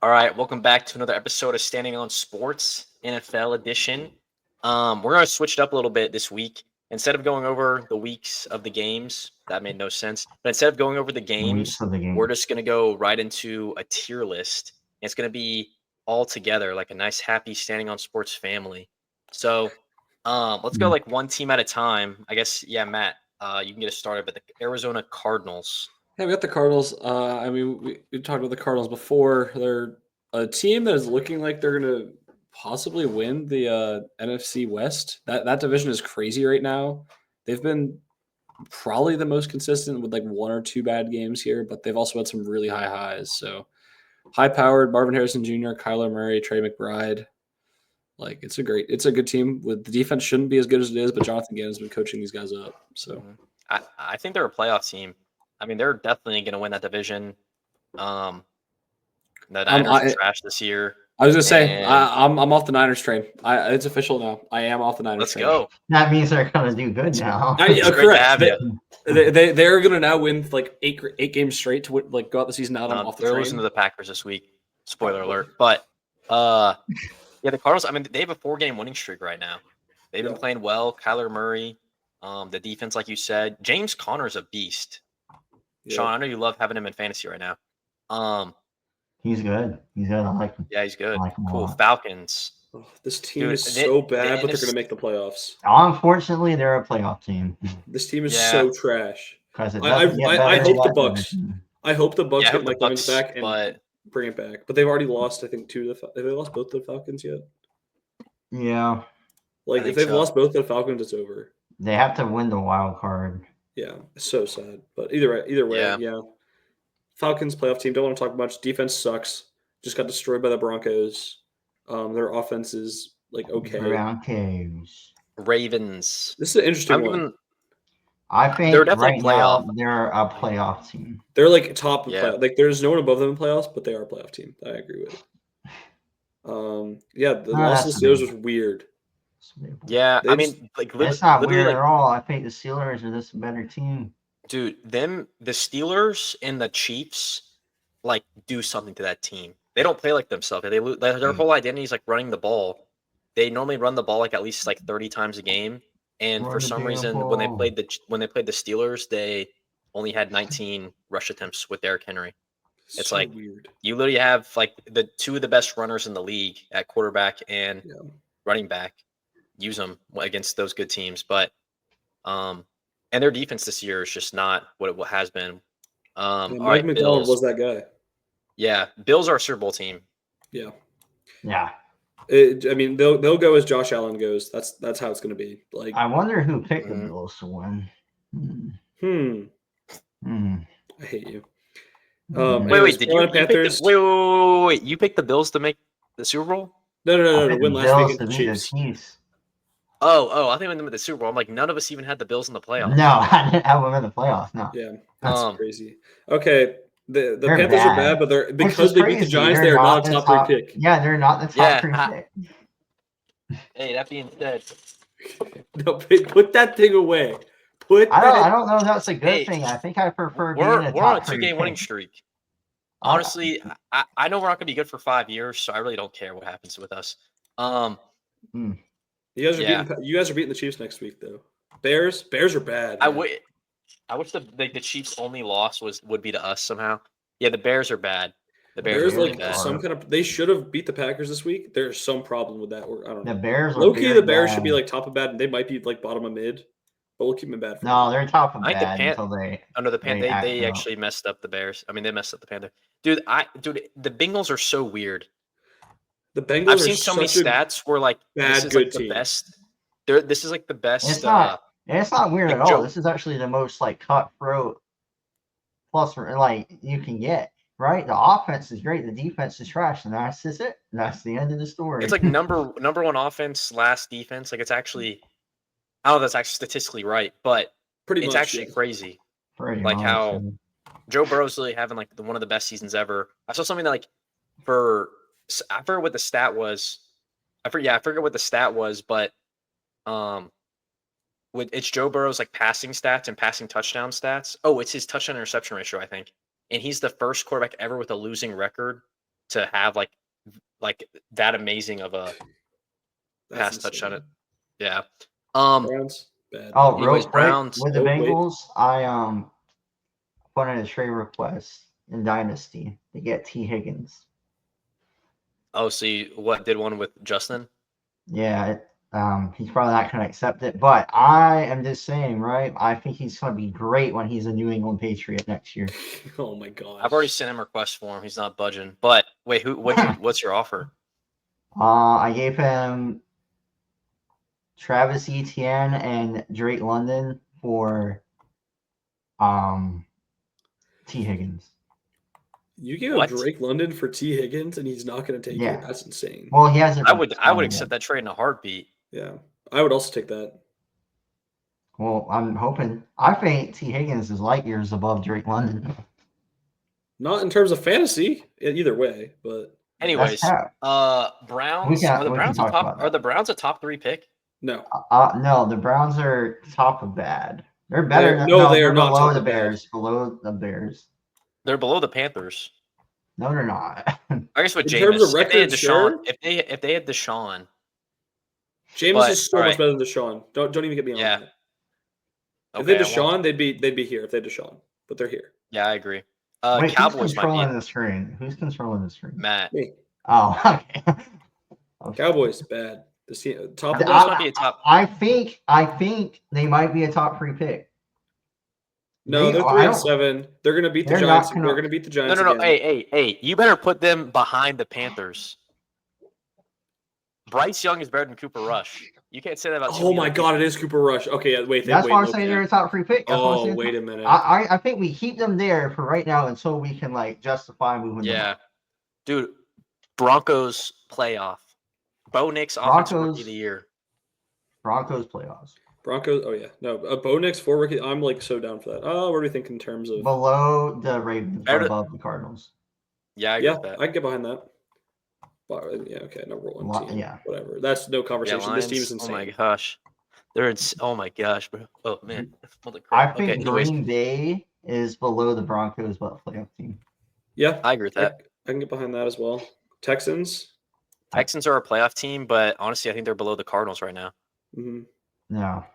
All right, welcome back to another episode of Standing on Sports NFL edition. We're gonna switch it up a little bit this week. Instead of going over the weeks of the games, that made no sense. But instead of going over the games, Weeks of the game. we're just gonna go right into a tier list. It's gonna be all together, like a nice, happy Standing on Sports family. So, let's go like one team at a time. I guess, yeah, Matt, you can get us started. But the Arizona Cardinals. Yeah, we got the Cardinals. We talked about the Cardinals before. They're a team that is looking like they're going to possibly win the NFC West. That division is crazy right now. They've been probably the most consistent with like one or two bad games here, but they've also had some really high highs. So high-powered Marvin Harrison Jr., Kyler Murray, Trey McBride. Like it's a good team. With the defense shouldn't be as good as it is, but Jonathan Gannon's been coaching these guys up. So I think they're a playoff team. I mean, they're definitely going to win that division. The Niners are trash this year. I was going to say, I'm off the Niners train. It's official now. I am off the Niners Let's train. go. That means they're going to do good now. Correct. They're going to now win like eight games straight to like go out the season out. I'm off the they're train. losing to the Packers this week. Spoiler alert. But yeah, the Cardinals. I mean, they have a 4-game winning streak right now. They've been playing well. Kyler Murray, the defense, like you said, James Conner's a beast. Yeah. Sean, I know you love having him in fantasy right now. He's good. He's good. I like him. Yeah, he's good. Like cool. Falcons. Oh, this team is so bad, but they're going to make the playoffs. Unfortunately, they're a playoff team. This team is so trash. I hope the Bucks. I hope the Bucks get Mike Evans back and bring it back. But they've already lost, I think, have they lost both the Falcons yet? Yeah. Like if they've lost both the Falcons, it's over. They have to win the wild card. Yeah, it's so sad. But either way, yeah. Falcons playoff team. Don't want to talk much. Defense sucks. Just got destroyed by the Broncos. Their offense is like okay. Broncos. Ravens. This is an interesting one. I think they're definitely now they're a playoff team. They're like top of playoff. Like there's no one above them in playoffs, but they are a playoff team. I agree with. The loss of the Steelers was weird. Yeah, I mean, like it's not weird at all. I think the Steelers are this better team. Dude, the Steelers and the Chiefs like do something to that team. They don't play like themselves. Their whole identity is like running the ball. They normally run the ball like at least like 30 times a game. And for some reason, when they played the Steelers, they only had 19 rush attempts with Derrick Henry. It's so like weird. You literally have like the two of the best runners in the league at quarterback and running back. Use them against those good teams, but and their defense this year is just not what it has been. Mike McDonald was that guy. Yeah, Bills are a Super Bowl team. Yeah. I mean, they'll go as Josh Allen goes. That's how it's going to be. Like, I wonder who picked the Bills to win. I hate you. Wait, did you Panthers? Wait! You picked the Bills to make the Super Bowl? No. Win last week against the Chiefs. Oh! I think we went with the Super Bowl. I'm like, none of us even had the Bills in the playoffs. No, I didn't have them in the playoffs. No. Yeah, that's crazy. Okay, the Panthers are bad, but they're because they beat the Giants, they are not a top 3 pick. Yeah, they're not the top 3 pick. Hey, that being said, no, put that thing away. I don't know if that's a good thing. I think I prefer being a top 3 We're on a 2-game winning streak. Honestly, I know we're not going to be good for 5 years, so I really don't care what happens with us. You guys are beating the Chiefs next week, though. Bears are bad. I wish the Chiefs' only loss would be to us somehow. Yeah, the Bears are bad. The Bears are really bad. They should have beat the Packers this week. There's some problem with that. I don't know. The Bears. Low-key, the Bears should be like top of bad, and they might be like bottom of mid. But we'll keep them bad. They're top of bad until they. Under the Panthers, they actually messed up the Bears. I mean, they messed up the Panthers. Dude, the Bengals are so weird. The Bengals. I've seen so many stats where like this is like the best. This is like the best. It's not weird at all. This is actually the most like cutthroat plus like you can get. Right, the offense is great. The defense is trash, and that's just it. That's the end of the story. It's like number one offense, last defense. Like it's actually, I don't know if that's actually statistically right, but it's actually crazy. Like how Joe Burrow's really having like one of the best seasons ever. I saw something that like I forget what the stat was. I forget what the stat was, but it's Joe Burrow's like passing stats and passing touchdown stats. Oh, it's his touchdown interception ratio, I think. And he's the first quarterback ever with a losing record to have like that amazing of a That's pass touchdown. insane. Yeah. Browns bad. Oh, Anyways, real quick Browns- with the Oh, wait. Bengals, I put in a trade request in Dynasty to get T Higgins. Oh, so you did one with Justin? Yeah, he's probably not going to accept it, but I am just saying, right? I think he's going to be great when he's a New England Patriot next year. Oh my god. I've already sent him requests for him. He's not budging. But wait, what's your offer? I gave him Travis Etienne and Drake London for T Higgins. You gave him What? Drake London for T Higgins, and he's not going to take Yeah. it. That's insane. Well, he hasn't. I would accept that trade in a heartbeat. Yeah, I would also take that. Well, I'm hoping. I think T Higgins is light years above Drake London. Not in terms of fantasy, either way, but Anyways, cap. Browns. We Are the can Browns a talk top? about that. Are the Browns a top 3 pick? no. No, the Browns are top of bad. They're better. They're- than, no, they they're are not below top the of bad. Bears. Below the Bears. They're below the Panthers. No, they're not. I guess with In terms of Jameis, if they had record Deshaun, share? if they had Deshaun, Jameis But, is so all much right. better than Deshaun. Don't even get me on Yeah. that. If okay, they had I won't- Deshaun, they'd be here if they had Deshaun, but they're here. yeah, I agree. Wait, who's Cowboys might controlling be the screen? Who's controlling the screen? Matt. Me. Oh, okay. Cowboys bad. The top Cowboys left. might be a top. I think they might be a top 3 pick. No, they're I 3 and don't- 7. They're going to beat the They're not Giants. gonna- They're going to beat the No, Giants. no. Again. Hey! You better put them behind the Panthers. Bryce Young is better than Cooper Rush. You can't say that about. too Oh many my other God, it is Cooper Rush. Okay, wait. That's wait, why I'm okay. saying they're a top 3 pick. That's why I'm Oh, saying wait a minute. I think we keep them there for right now until we can justify moving them. Yeah, up. dude. Broncos playoff. Bo Nix offensive rookie of the year. Broncos playoffs. Broncos. Oh yeah, no. Bo Nix 4 rookie. I'm so down for that. Oh, what do we think in terms of? Below the Ravens, but Better- above the Cardinals. Yeah, I agree Yeah, with that. I can get behind that. But, yeah, okay, number 1 team. Yeah. Whatever. That's no Yeah, conversation. This team Lions. is insane. Oh my gosh, oh my gosh, bro. Oh man. Holy Mm-hmm. I crap. think Okay, anyways, Green Bay is below the Broncos, but playoff team. Yeah, I agree with that. I can get behind that as well. Texans. Texans are a playoff team, but honestly, I think they're below the Cardinals right now. Mm-hmm. No.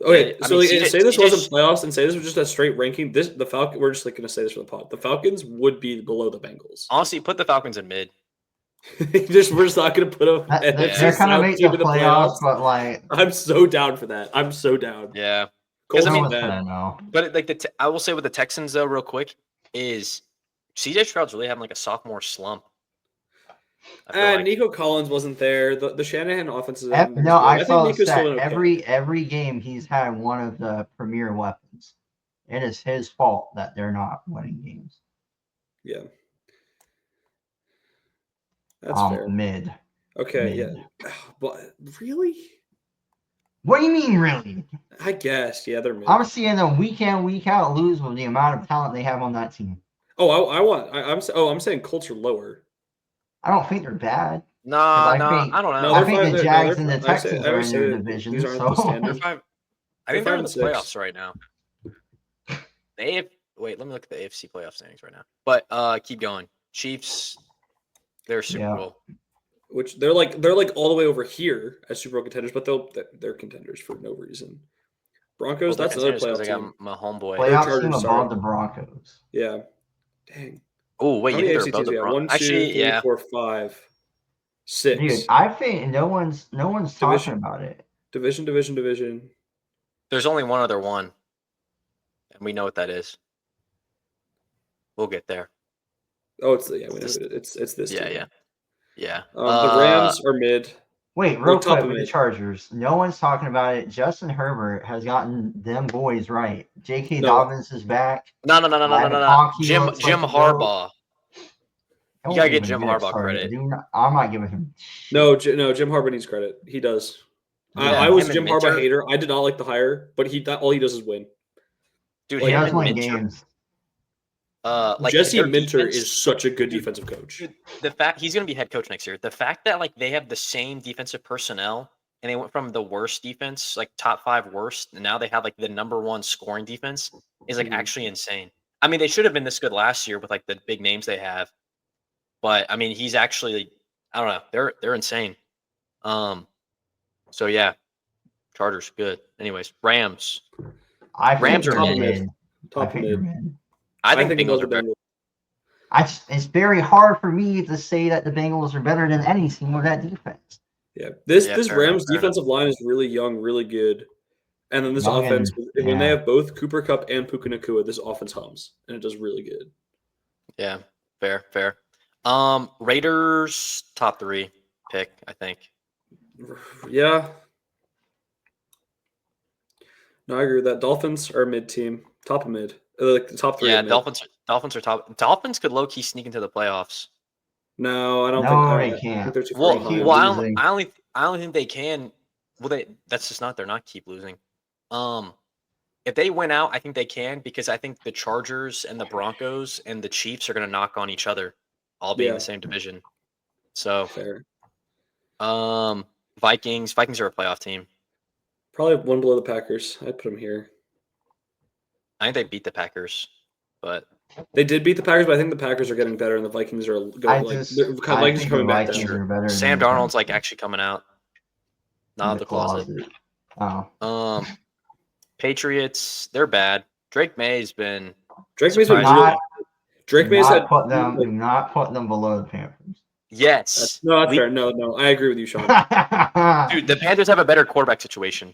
Okay, I so mean, say this CJ wasn't playoffs and say this was just a straight ranking. The Falcon. We're just going to say this for the pod. The Falcons would be below the Bengals. Honestly, put the Falcons in mid. we're just not going to put a. NFC They're kind of South make team the in the playoffs, but I'm so down for that. I'm so down. Yeah. Colts I mean, is bad. no. But I will say with the Texans though, real quick, is CJ Stroud's really having a sophomore slump. I feel like. Nico Collins wasn't there. The Shanahan offenses. No, I saw the Nico's stat. still okay. Every game he's had one of the premier weapons. It is his fault that they're not winning games. Yeah, that's fair. Mid. Okay, mid. yeah, but really, What do you mean, really? I guess they're mid. I'm seeing them week in, week out lose with the amount of talent they have on that team. I'm saying Colts are lower. I don't think they're bad. No, I I think- don't know. No, I they're think fine. the They're- Jags they're and the fine. I say- Texans I are would in say their that division. these aren't So the standard. I think they're in the 5 and 6. playoffs right now. Wait, let me look at the AFC playoff standings right now. But keep going. Chiefs, they're Super Yeah. Bowl. Which they're like all the way over here as Super Bowl contenders, but they're contenders for no reason. Broncos, Well, that's another they're playoff contenders 'cause team. I got my homeboy. playoff Chargers, team sorry. above the Broncos. Yeah. Dang. Oh wait, How you many think they're AFC above teams the we got? Broncos? 1, 2, Actually, 3, yeah. 4, 5, 6. Dude, I think no one's talking Division. about it. Division. There's only one other one, and we know what that is. We'll get there. Oh, it's we know it's this Yeah, team. yeah. The Rams are mid. Wait, real top quick of with the it. Chargers. No one's talking about it. Justin Herbert has gotten them boys right. J.K. No. Dobbins is back. No. Conky Jim looks like a goat. Harbaugh. Don't gotta give even Jim get Harbaugh started. credit. I'm not giving him. shit. No, Jim Harbaugh needs credit. He does. Yeah, I was a him Jim and Harbaugh Minter. hater. I did not like the hire, but all he does is win. Dude, He him does and win Minter. games. Jesse their Minter defense- is such a good defensive coach. Dude, the fact he's going to be head coach next year. The fact that they have the same defensive personnel and they went from the worst defense, top 5 worst, and now they have the number 1 scoring defense is Mhm. actually insane. I mean, they should have been this good last year with the big names they have. But I mean, he's actually, I don't know, they're insane. So yeah, Chargers good. Anyways, Rams. I Rams think are they're mid. mid. Top I think mid. they're mid. I think it Bengals goes are better. Bengals. It's very hard for me to say that the Bengals are better than any team with that defense. Yeah, this fair Rams enough, fair defensive line is really young, really good. And then this Young offense, and- when they yeah. have both Cooper Kupp and Puka Nacua, this offense hums, and it does really good. Yeah, fair. Raiders top 3 pick, I think. Yeah. No, I agree with that. Dolphins are mid team, top of mid, like the top 3. Yeah, of mid. Dolphins are top. Dolphins could low key sneak into the playoffs. No, I don't No, think they I can't. think they're too Well, far keep behind. losing. I only think they can. Well, that's just not. They're not keep losing. If they win out, I think they can because I think the Chargers and the Broncos and the Chiefs are going to knock on each other, all being in Yeah. the same division. So, Fair. Vikings are a playoff team. Probably one below the Packers. I'd put them here. I think they beat the Packers, but They did beat the Packers, but I think the Packers are getting better, and the Vikings are Vikings are coming back this year. are better. Sam than Darnold's like actually coming out, not in of the closet. Oh, Patriots, they're bad. Drake May's been Drake May's been surprising. really. Drake May's had. do not put them below the Panthers. Yes. No, that's fair. No, I agree with you, Sean. Dude, the Panthers have a better quarterback situation.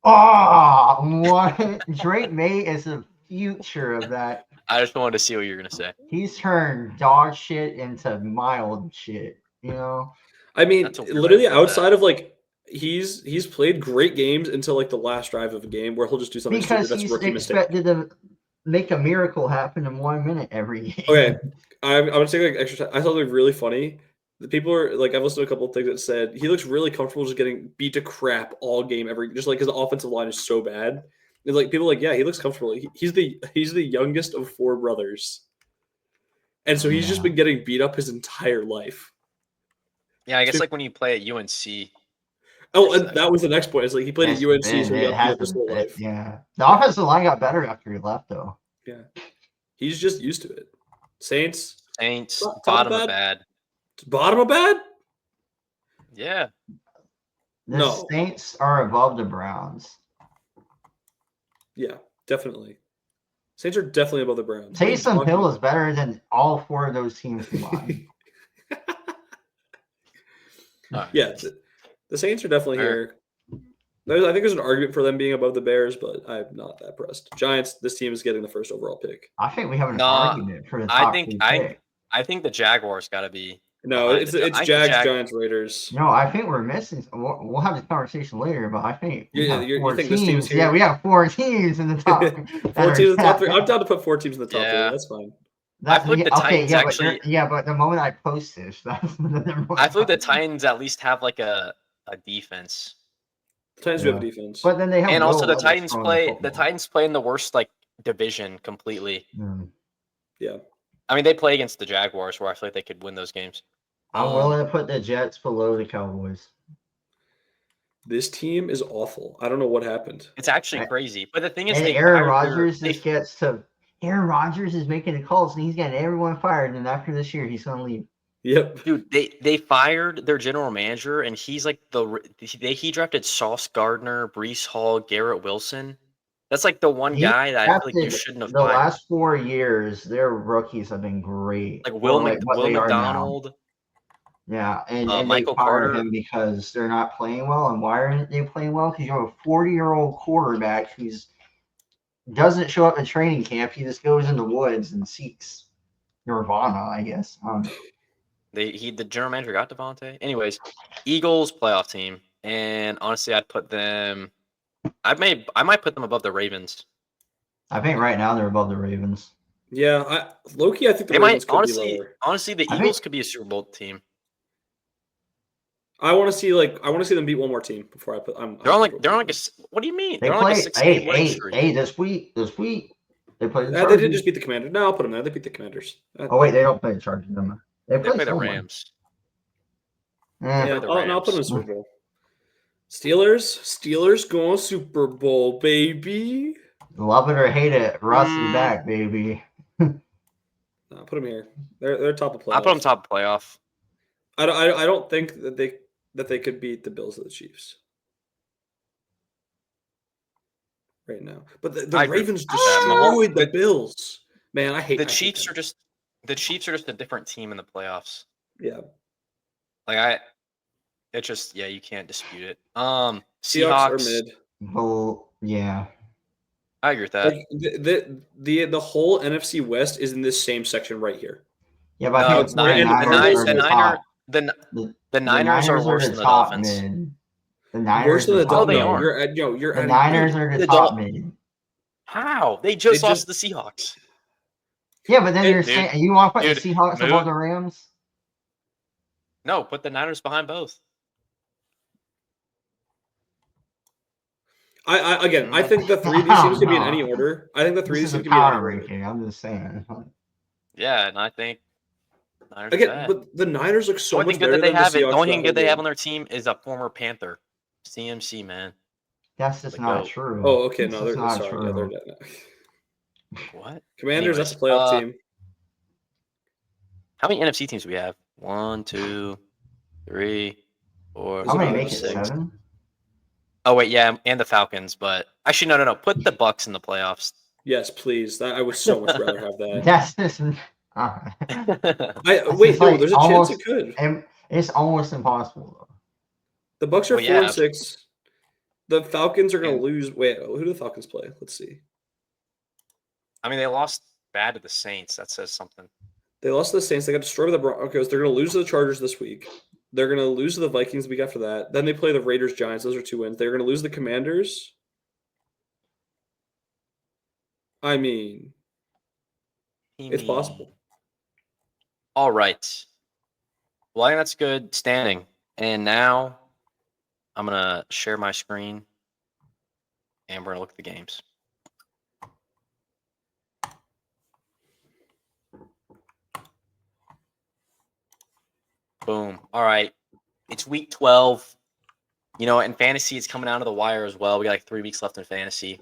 Oh, what? Drake May is the future of that. I just wanted to see what you're gonna say. He's turned dog shit into mild shit. You know. I mean, That's a weird literally way to put outside of like he's played great games until like the last drive of a game where he'll just do something Because stupid. That's he's rookie mistake. expected to make a miracle happen in 1 minute every game. Okay, I'm gonna take like extra time. I thought it was really funny. The people are like, I've listened to a couple of things that said he looks really comfortable just getting beat to crap all game just like his offensive line is so bad. And like people are like, yeah, he looks comfortable. He's the youngest of 4 brothers, and so he's just been getting beat up his entire life. Yeah, I guess like when you play at UNC. Oh, and that was the next point. It's like he played at UNC, so he got beat up his whole life. Yeah, the offensive line got better after he left, though. Yeah, he's just used to it. Saints, Bottom of bad. Bottom of bad? Yeah. The Saints are above the Browns. Yeah, definitely. Saints are definitely above the Browns. Taysom Hill is better than all 4 of those teams combined. Yeah, the Saints are definitely here. I think there's an argument for them being above the Bears, but I'm not that pressed. Giants, this team is getting the first overall pick. I think we have an argument for the top 3 pick. I think the Jaguars got to be. No, it's Jags, Giants, Raiders. No, I think we're missing. We'll have this conversation later, but I think we have you 4 think teams. this team's here? Yeah, we have 4 teams in the top. 4 teams in the top 3. I'm down to put 4 teams in the top 3. That's fine. I feel like the Titans but the moment I post this, that's the number 1. I feel like the Titans at least have like a defense. The Titans do have a defense, but then they have. And also the Titans play. The Titans play in the worst like division completely. Yeah. I mean, they play against the Jaguars, where I feel like they could win those games. I'm willing to put the Jets below the Cowboys. This team is awful. I don't know what happened. It's actually crazy. But the thing is, Aaron Rodgers Aaron Rodgers is making the calls, and he's getting everyone fired. And after this year, he's going to leave. Yep. Dude, they fired their general manager, and he's like he drafted Sauce Gardner, Breece Hall, Garrett Wilson. That's like the one guy that I feel like you shouldn't have. The last 4 years, their rookies have been great. Like Will McDonald. Yeah, and Michael they fired Carter. him because they're not playing well. And why aren't they playing well? Because you have a 40-year-old quarterback who doesn't show up at training camp. He just goes in the woods and seeks nirvana, I guess. The general manager got Devontae. Anyways, Eagles playoff team, and honestly, I'd put them. I might put them above the Ravens. I think right now they're above the Ravens. Yeah, Loki. I think the Ravens could be lower. Honestly, the Eagles could be a Super Bowl team. I want to see them beat one more team before I put. They're on like a. What do you mean? They're on like a 6-game winning streak. This week they played. They did just beat the Commanders. No, I'll put them there. They beat the Commanders. Oh wait, they don't play the Chargers. They play the Rams. Yeah, I'll put them in Super Bowl. Steelers going Super Bowl, baby. Love it or hate it, Russ is back, baby. No, put them here. They're top of playoff. I put them top playoff. I don't think that they could beat the Bills or the Chiefs right now. But the Ravens destroyed the Bills. Man, I hate the Chiefs. The Chiefs are just a different team in the playoffs. Yeah. It's just you can't dispute it. Seahawks are mid. Well, yeah. I agree with that. Like, the whole NFC West is in this same section right here. Yeah, but I think the Niners are worse than the Dolphins. Mid. The Niners worse than the Dolphins. No, they are. The Niners are the top mid. How? They just lost to the Seahawks. Yeah, but then you're saying you want to put the Seahawks above the Rams? No, put the Niners behind both. I think the three of these teams could be in any order. I think the three of these teams could be in any order. I'm just saying. Yeah, and I think Niners but the Niners look so much better than the Seahawks. The only thing good they have on their team is a former Panther, CMC, man. That's just not true. Oh, okay, no, they're not true. Yeah, they're dead. What? Commanders, that's a playoff team. How many NFC teams do we have? 1, 2, 3, 4. How many make it? 7? Oh wait, yeah, and the Falcons, but actually no. Put the Bucks in the playoffs. Yes, please. I would so much rather have that. That's just. There's a chance it could. It's almost impossible though. The Bucks are 4-6. The Falcons are going to lose. Wait, who do the Falcons play? Let's see. I mean, they lost bad to the Saints. That says something. They lost to the Saints. They got destroyed by the Broncos. They're going to lose to the Chargers this week. They're going to lose to the Vikings the week after that. Then they play the Raiders, Giants. Those are 2 wins. They're going to lose the Commanders. I mean, it's possible. All right. Well, I think that's good standing. And now I'm going to share my screen, and we're going to look at the games. Boom. All right. It's week 12. You know, in fantasy, it's coming out of the wire as well. We got like 3 weeks left in fantasy.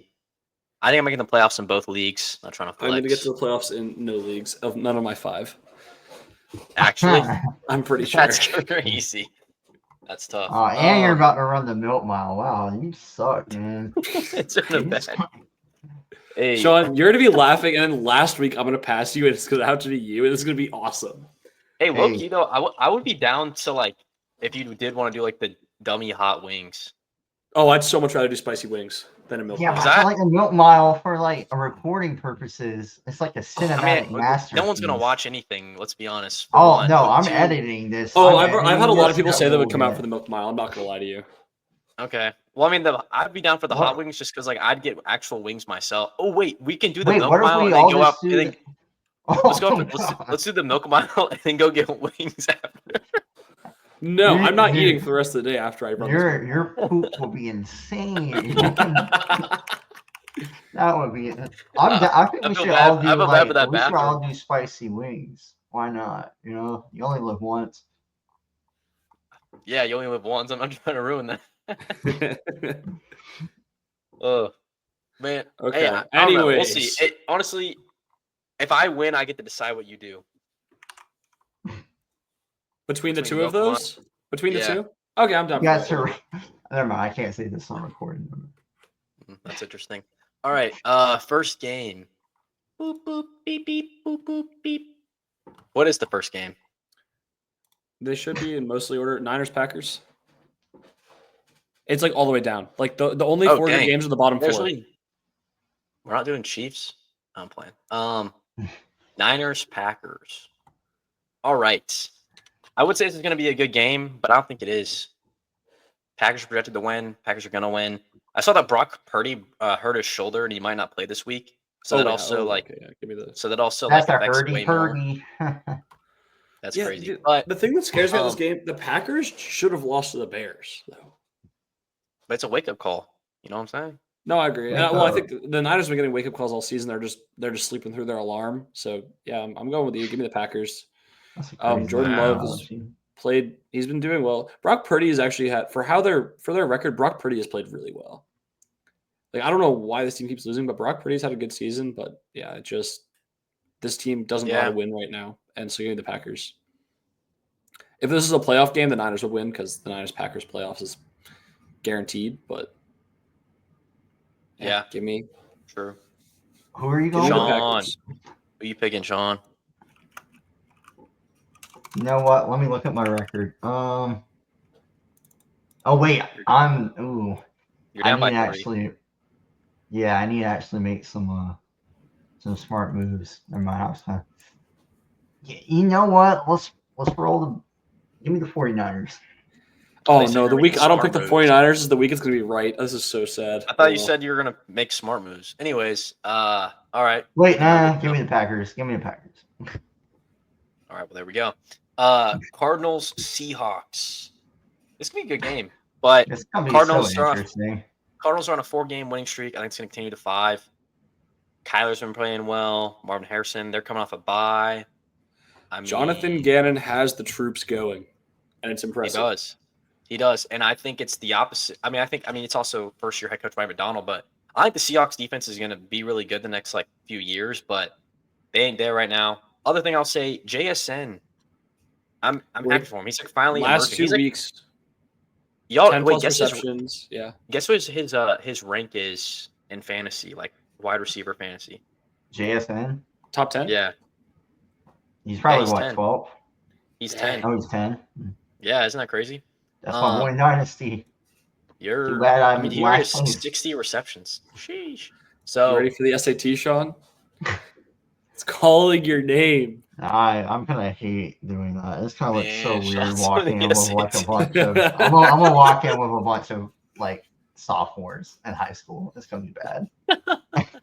I think I'm making the playoffs in both leagues. Not trying to flex. I'm going to get to the playoffs in no leagues of none of my 5. Actually, I'm pretty sure. That's crazy. That's tough. And you're about to run the milk mile. Wow, you suck, man. It's in a bad. Hey. Sean, you're going to be laughing, and then last week I'm going to pass you, and it's going to have to be you, and it's going to be awesome. Hey, look, you know, I would be down to, like, if you did want to do, like, the dummy hot wings. Oh, I'd so much rather do spicy wings than a milk mile. Yeah, I like a milk mile for, like, a recording purposes. It's like a cinematic masterpiece. No one's going to watch anything, let's be honest. I'm editing this. I've had a lot of people say they would come out for the milk mile. I'm not going to lie to you. Okay. Well, I mean, I'd be down for the hot wings just because, like, I'd get actual wings myself. Oh, wait, we can do the milk mile and then go out. Let's do the milk mile and then go get wings after. No, I'm not eating for the rest of the day after I run. Your poop will be insane. That would be. I think we should all do spicy wings. Why not? You know, you only live once. Yeah, you only live once. I'm not trying to ruin that. Oh, man. Okay. Hey, anyway, we'll see. Honestly, if I win, I get to decide what you do. Between the two of those? Between the two? Okay, I'm done. Yeah, sure. Never mind. I can't say this on recording. That's interesting. All right. First game. Boop, boop, beep, beep, boop, boop, beep. What is the first game? They should be in mostly order. Niners, Packers. It's like all the way down. Like the only 4 good games are the bottom 4. We're not doing Chiefs. I'm playing. Niners, Packers. All right. I would say this is going to be a good game, but I don't think it is. Packers are projected to win. Packers are going to win. I saw that Brock Purdy hurt his shoulder and he might not play this week. So give me the. So that also that's like affects way more. That's crazy. Dude, but the thing that scares me about this game, the Packers should have lost to the Bears, though. But it's a wake up call. You know what I'm saying? No, I agree. I think the Niners have been getting wake up calls all season. They're just sleeping through their alarm. So yeah, I'm going with you. Give me the Packers. Jordan Love has played. He's been doing well. Brock Purdy has actually had for their record. Brock Purdy has played really well. Like I don't know why this team keeps losing, but Brock Purdy's had a good season. But yeah, This team doesn't know how to win right now, and so give me the Packers. If this is a playoff game, the Niners would win because the Niners-Packers playoffs is guaranteed. But Yeah. give me. True. Who are you Give me going? the Sean. Packers. Who you picking, Sean? You know what? Let me look at my record. Oh wait, You're down by 3. actually. Yeah, I need to actually make some smart moves. Never mind. I was kind of. Yeah, you know what? Let's roll the. Give me the 49ers. Oh said no, you're the week making I don't think the smart moves. 49ers is the week it's gonna be right. This is so sad. I thought you said you were gonna make smart moves. Anyways, all right. Wait, nah, give me the Packers. Give me the Packers. All right, well there we go. Cardinals Seahawks. This could be a good game, but It's gonna be Cardinals so are interesting. Cardinals are on a 4-game winning streak. I think it's gonna continue to 5. Kyler's been playing well. Marvin Harrison, they're coming off a bye. Jonathan Gannon has the troops going, and it's impressive. He does, and I think it's the opposite. I mean, it's also first-year head coach Mike McDonald, but I think the Seahawks defense is going to be really good the next few years, but they ain't there right now. Other thing I'll say, JSN, I'm happy for him. He's finally last emerging. 2 weeks. Y'all, 10 wait, plus guess receptions. Yeah. Guess what his rank is in fantasy, like wide receiver fantasy. JSN. Top 10. Yeah, He's probably he's 10. 12. He's Dang. 10. Oh, he's 10. Yeah, isn't that crazy? That's my boy Dynasty. You're. Too bad I'm he already last has place. 60 receptions. Sheesh. You So ready for the SAT, Sean? It's calling your name. I'm gonna hate doing that. It's gonna look so Man, weird Sean's walking in doing with like a SAT. bunch of. I'm gonna walk in with a bunch of like sophomores in high school. It's gonna be bad.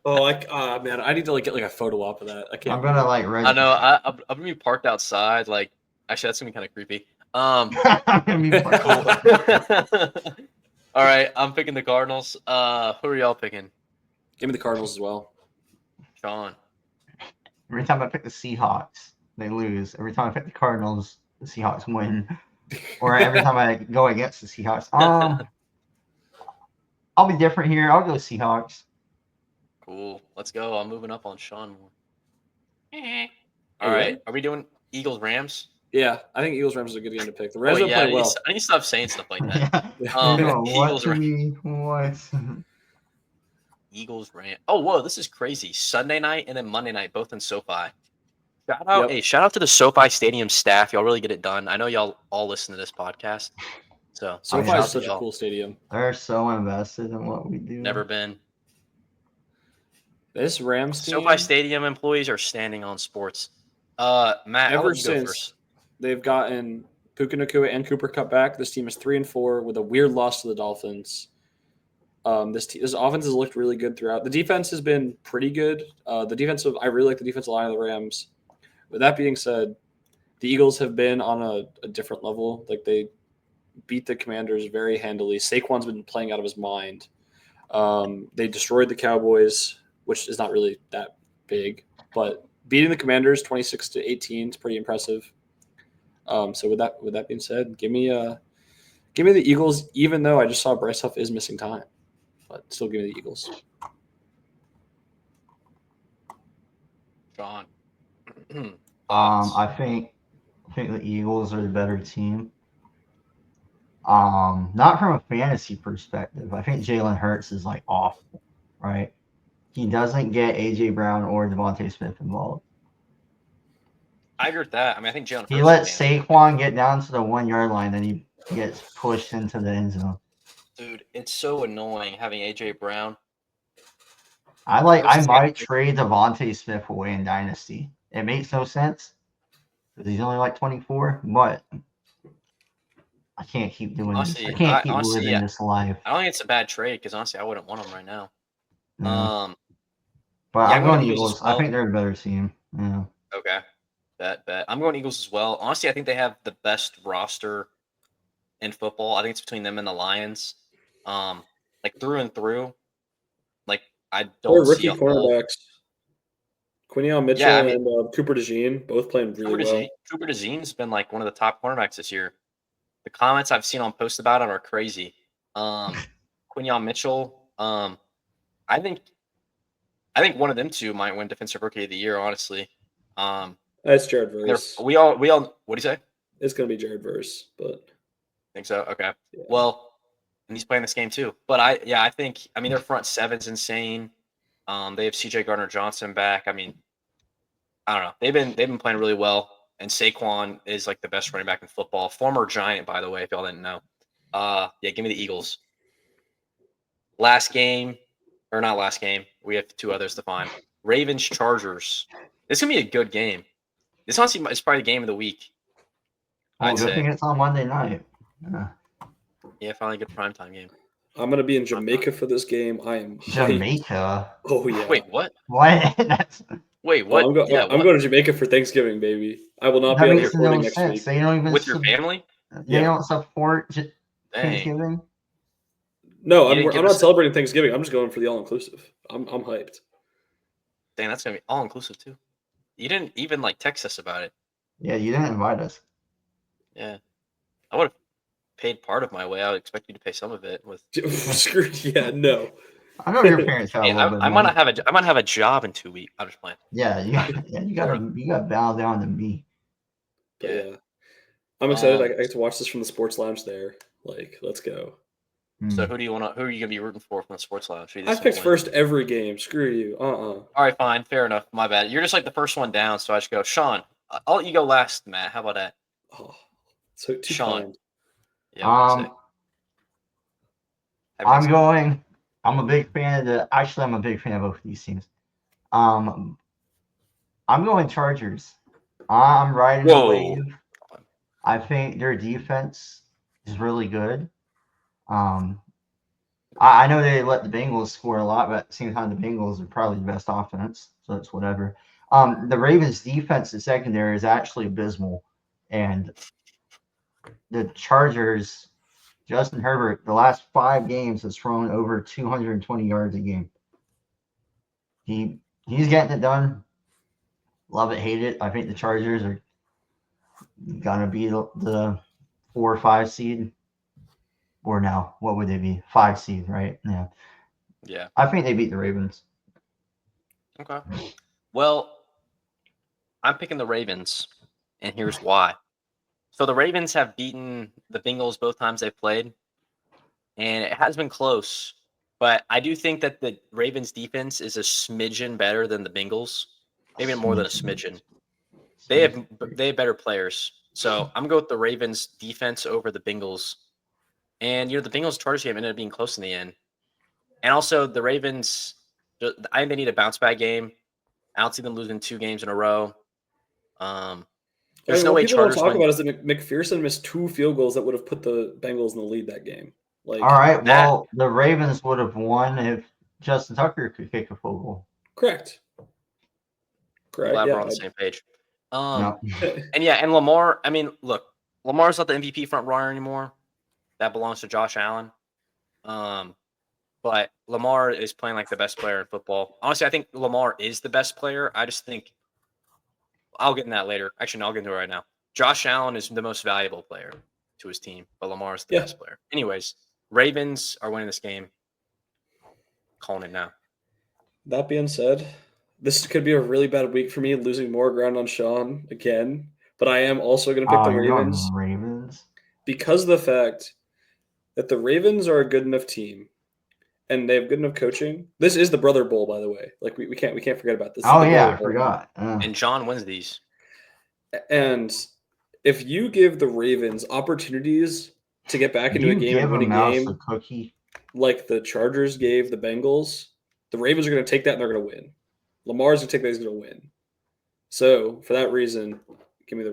Oh, man, I need to get a photo op of that. I can't. I'm gonna like. I know. I'm gonna be parked outside. Like, actually, that's gonna be kind of creepy. I'm gonna be All right, I'm picking the Cardinals. Who are y'all picking? Give me the Cardinals as well. Sean. Every time I pick the Seahawks, they lose. Every time I pick the Cardinals, the Seahawks win. Or every time I go against the Seahawks, I'll be different here. I'll go Seahawks. Cool. Let's go. I'm moving up on Sean more. Oh, All right. really? Are we doing Eagles Rams? Yeah, I think Eagles Rams is a good game to pick. The Rams don't yeah, play well. I need to stop saying stuff like that. What? Eagles Rams. Oh, whoa, this is crazy. Sunday night and then Monday night, both in SoFi. Shout out to the SoFi Stadium staff. Y'all really get it done. I know y'all all listen to this podcast. So SoFi shout out is to such a y'all. cool stadium. They're so invested in what we do. Never been. This Rams team, SoFi Stadium employees are standing on sports. Matt, I'll ever let you go since first. they've gotten Puka Nacua and Cooper Cup back, this team is 3-4 with a weird loss to the Dolphins. This offense has looked really good throughout. The defense has been pretty good. I really like the defensive line of the Rams. With that being said, the Eagles have been on a different level. Like, they beat the Commanders very handily. Saquon's been playing out of his mind. They destroyed the Cowboys, which is not really that big, but beating the Commanders 26-18 is pretty impressive. So with that being said, give me the Eagles, even though I just saw Bryce Huff is missing time, but still give me the Eagles. Sean. I think the Eagles are the better team. Not from a fantasy perspective. I think Jalen Hurts is like awful, right? He doesn't get AJ Brown or Devontae Smith involved. I agree with that. I mean, I think Jalen. He lets Saquon get down to the 1 yard line, then he gets pushed into the end zone. Dude, it's so annoying having AJ Brown. I might trade Devontae Smith away in Dynasty. It makes no sense because he's only like 24, but I can't keep doing this. I can't keep living this life. I don't think it's a bad trade because honestly, I wouldn't want him right now. But I'm going Eagles. I think they're a better team. Yeah. Okay. Bet. I'm going Eagles as well. Honestly, I think they have the best roster in football. I think it's between them and the Lions. Like through and through. Like I don't see rookie cornerbacks. Quinion Mitchell and Cooper DeJean both playing really well. Cooper DeJean's been like one of the top cornerbacks this year. The comments I've seen on posts about him are crazy. Quinion Mitchell, I think one of them two might win Defensive Rookie of the Year, honestly. That's Jared they're- Verse. we all. What do you say? It's gonna be Jared Verse, but Think so? Okay. yeah. Well, and he's playing this game too. But I think their front seven's insane. They have C.J. Gardner-Johnson back. I mean, I don't know. They've been playing really well, and Saquon is like the best running back in football. Former Giant, by the way, if y'all didn't know. Yeah, give me the Eagles. Last game, or not last game. We have two others to find. Ravens Chargers. This is gonna be a good game. This honestly is probably the game of the week. Well, I'd good say. thing it's on Monday night. Yeah. Yeah, finally a good primetime game. I'm gonna be in Jamaica for this game. I am hyped. Jamaica. Oh yeah. Wait, what? What? That's, Wait, Oh, what? I'm, what? going to Jamaica for Thanksgiving, baby. I will not that be on makes no recording next sense. week. They don't even With your family? They Yeah. don't support Dang. Thanksgiving. No, You didn't I'm give not us- celebrating Thanksgiving. I'm just going for the all inclusive. I'm hyped. Dang, that's gonna be all inclusive too. You didn't even like text us about it. Yeah, you didn't invite us. Yeah, I would have paid part of my way. I would expect you to pay some of it. With Screw yeah, no. I know your parents have hey, a little bit. I of might money. not have a job in 2 weeks. I'm just playing. Yeah, you gotta bow down to me. But Yeah. yeah. I'm excited. Um, I get to watch this from the sports lounge there. Like, let's go. So Hmm. who are you gonna be rooting for from the sports lounge? Who do you I think's picked gonna win? first every game. Screw you. All right, fine, fair enough. My bad. You're just like the first one down, so I just go. Sean, I'll let you go last, Matt. How about that? Oh, so too Sean. kind. Yeah, I was gonna say. Happy Thanksgiving. I'm a big fan of I'm a big fan of both of these teams. I'm going Chargers. I'm riding the Whoa. wave. I think their defense is really good. I know they let the Bengals score a lot, but at the same time, the Bengals are probably the best offense, so it's whatever. The Ravens' defense and secondary is actually abysmal, and the Chargers, Justin Herbert, the last 5 games has thrown over 220 yards a game. He's getting it done. Love it, hate it. I think the Chargers are gonna be the 4 or 5 seed. Or now, what would they be? 5 seed, right? Yeah. Yeah. I think they beat the Ravens. Okay. Well, I'm picking the Ravens, and here's why. So the Ravens have beaten the Bengals both times they've played, and it has been close. But I do think that the Ravens defense is a smidgen better than the Bengals, maybe more than a smidgen. They have better players, so I'm going with the Ravens defense over the Bengals. And the Bengals Chargers game ended up being close in the end. And also the Ravens, I think they need a bounce back game. I don't see them losing 2 games in a row. There's no way people don't Chargers talk win. about is that McPherson missed 2 field goals that would have put the Bengals in the lead that game. Like, all right, that- well, the Ravens would have won if Justin Tucker could kick a field goal. correct. Glad we're on the same page. No. And Lamar. I mean, look, Lamar's not the MVP front runner anymore. That belongs to Josh Allen. But Lamar is playing like the best player in football. Honestly, I think Lamar is the best player. I just think I'll get in that later. Actually, no, I'll get into it right now. Josh Allen is the most valuable player to his team, but Lamar is the best player. Anyways, Ravens are winning this game. Calling it now. That being said, this could be a really bad week for me, losing more ground on Sean again. But I am also going to pick the you're going Ravens Ravens. because of the fact that the Ravens are a good enough team and they have good enough coaching. This is the Brother Bowl, by the way. Like we can't forget about this. Oh This is the yeah, I Brother Bowl. forgot. And John wins these. And if you give the Ravens opportunities to get back into a game and win a game, a cookie. like the Chargers gave the Bengals, the Ravens are going to take that and they're going to win. Lamar's going to take that, he's going to win. So for that reason, give me the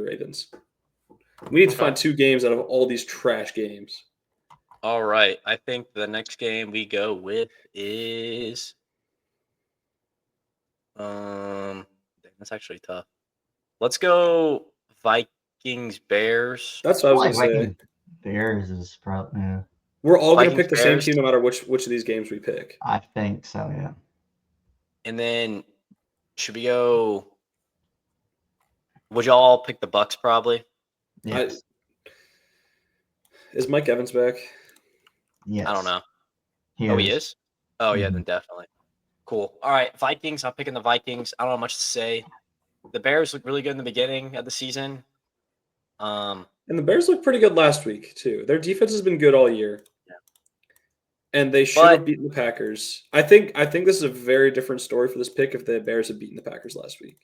Ravens. We need to find 2 games out of all these trash games. All right. I think the next game we go with is that's actually tough. Let's go Vikings Bears. That's what I was going to say. Viking Bears is probably. Yeah, We're all going to Vikings, pick the same Bears. team no matter which of these games we pick. I think so. Yeah. And then should we go? Would y'all pick the Bucks probably? Yes. Is Mike Evans back? Yes. I don't know. He Oh, he is? Oh, yeah, Mhm. then definitely. Cool. All right, Vikings. I'm picking the Vikings. I don't have much to say. the Bears looked really good in the beginning of the season. And the Bears looked pretty good last week too. Their defense has been good all year. Yeah. And they should have beaten the Packers. I think this is a very different story for this pick if the Bears had beaten the Packers last week.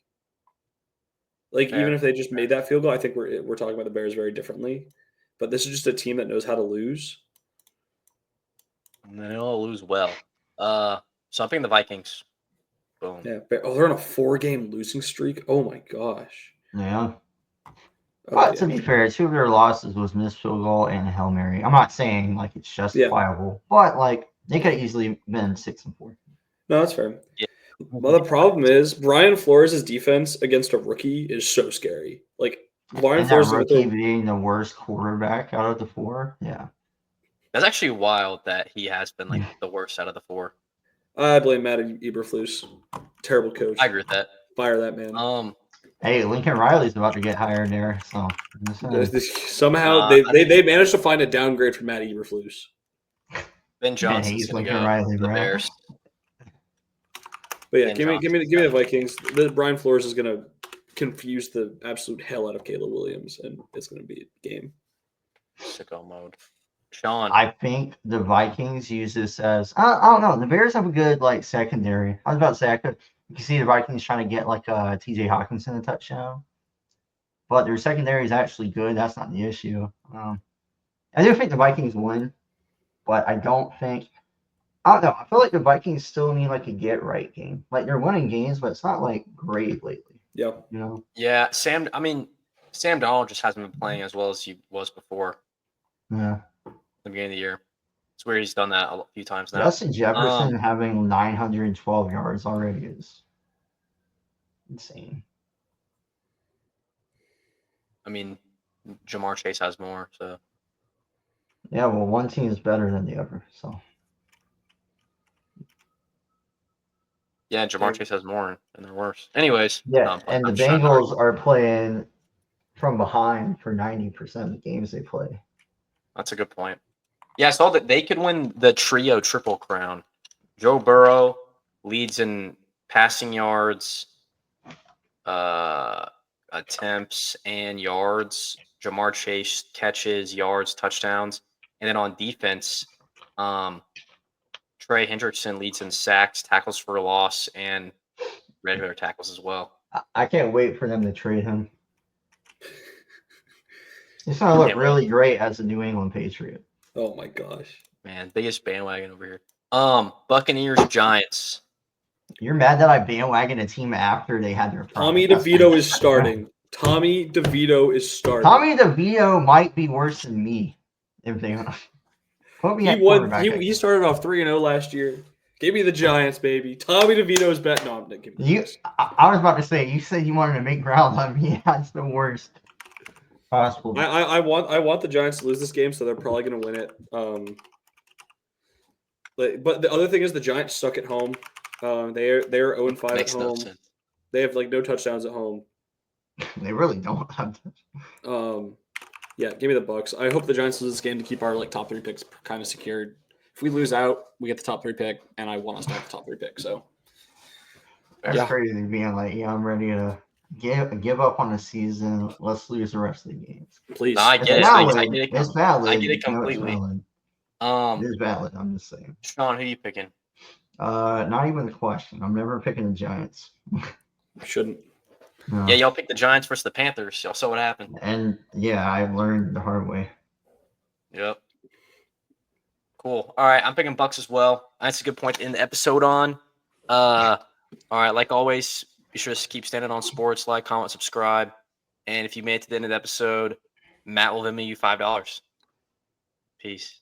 Like Fair. even if they just made that field goal, I think we're talking about the Bears very differently. But this is just a team that knows how to lose. And they'll lose well. So I'm picking the Vikings. Boom. Yeah. They're on a 4-game losing streak. Oh my gosh. Yeah. Oh, But to be fair, 2 of their losses was missed field goal and a Hail Mary. I'm not saying like it's justifiable, but like they could have easily been 6-4. No, that's fair. Yeah. Well, the problem is Brian Flores' defense against a rookie is so scary. Like Brian And Flores that rookie being the worst quarterback out of the 4. Yeah. That's actually wild that he has been like the worst out of the 4. I blame Matt Eberflus. Terrible coach. I agree with that. Fire that man. Hey, Lincoln Riley's about to get hired there, so Somehow they managed to find a downgrade for Matt Eberflus. Ben Johnson's he's gonna Lincoln go Riley, to the bro. Bears. But yeah, Ben give me Johnson's the Vikings. The Brian Flores is gonna confuse the absolute hell out of Caleb Williams, and it's gonna be a game. Sicko mode. Sean. I think the Vikings use this as I don't know. The Bears have a good like secondary. I was about to say you can see the Vikings trying to get like T.J. Hawkinson a touchdown, but their secondary is actually good. That's not the issue. I do think the Vikings win, but I don't think. I don't know. I feel like the Vikings still need like a get right game. Like they're winning games, but it's not like great lately. Yeah. You know. Yeah, Sam Donald just hasn't been playing as well as he was before. Yeah. The beginning of the year. It's weird he's done that a few times now. Justin Jefferson having 912 yards already is insane. I mean, Jamar Chase has more, so Yeah, well, one team is better than the other, so yeah, Jamar Chase has more and they're worse. Anyways, yeah, and the Bengals are playing from behind for 90% of the games they play. That's a good point. Yeah, I saw that they could win the trio triple crown. Joe Burrow leads in passing yards, attempts, and yards. Jamar Chase catches, yards, touchdowns. And then on defense, Trey Hendrickson leads in sacks, tackles for a loss, and regular tackles as well. I can't wait for them to trade him. He's going to look really great as a New England Patriot. Oh my gosh. Man, biggest bandwagon over here. Buccaneers, Giants. You're mad that I bandwagoned a team after they had their Tommy DeVito is starting. Tommy DeVito is starting. Tommy DeVito might be worse than me if they put me at quarterback. He started off 3-0 last year. Give me the Giants, baby. Tommy DeVito's bet. No, I'm not giving you. I was about to say you said you wanted to make ground on me. That's the worst possible. I want the Giants to lose this game, so they're probably going to win it. But the other thing is the Giants suck at home. They're 0-5 at home. They have like no touchdowns at home. They really don't have. Yeah, give me the Bucks. I hope the Giants lose this game to keep our like top 3 picks kind of secured. If we lose out, we get the top 3 pick, and I want us to have the top 3 pick. So that's crazy being like, yeah, I'm ready to give up on the season. Let's lose the rest of the games. Please, no, I get it. I get it. It's valid. I get it completely. It is valid. I'm just saying. Sean, who are you picking? Not even a question. I'm never picking the Giants. Shouldn't. No. Yeah, y'all picked the Giants versus the Panthers. Y'all saw what happened. And yeah, I've learned the hard way. Yep. Cool. All right, I'm picking Bucks as well. That's a good point to end the episode on. All right, like always, be sure to keep standing on sports, like, comment, subscribe. And if you made it to the end of the episode, Matt will Venmo you $5. Peace.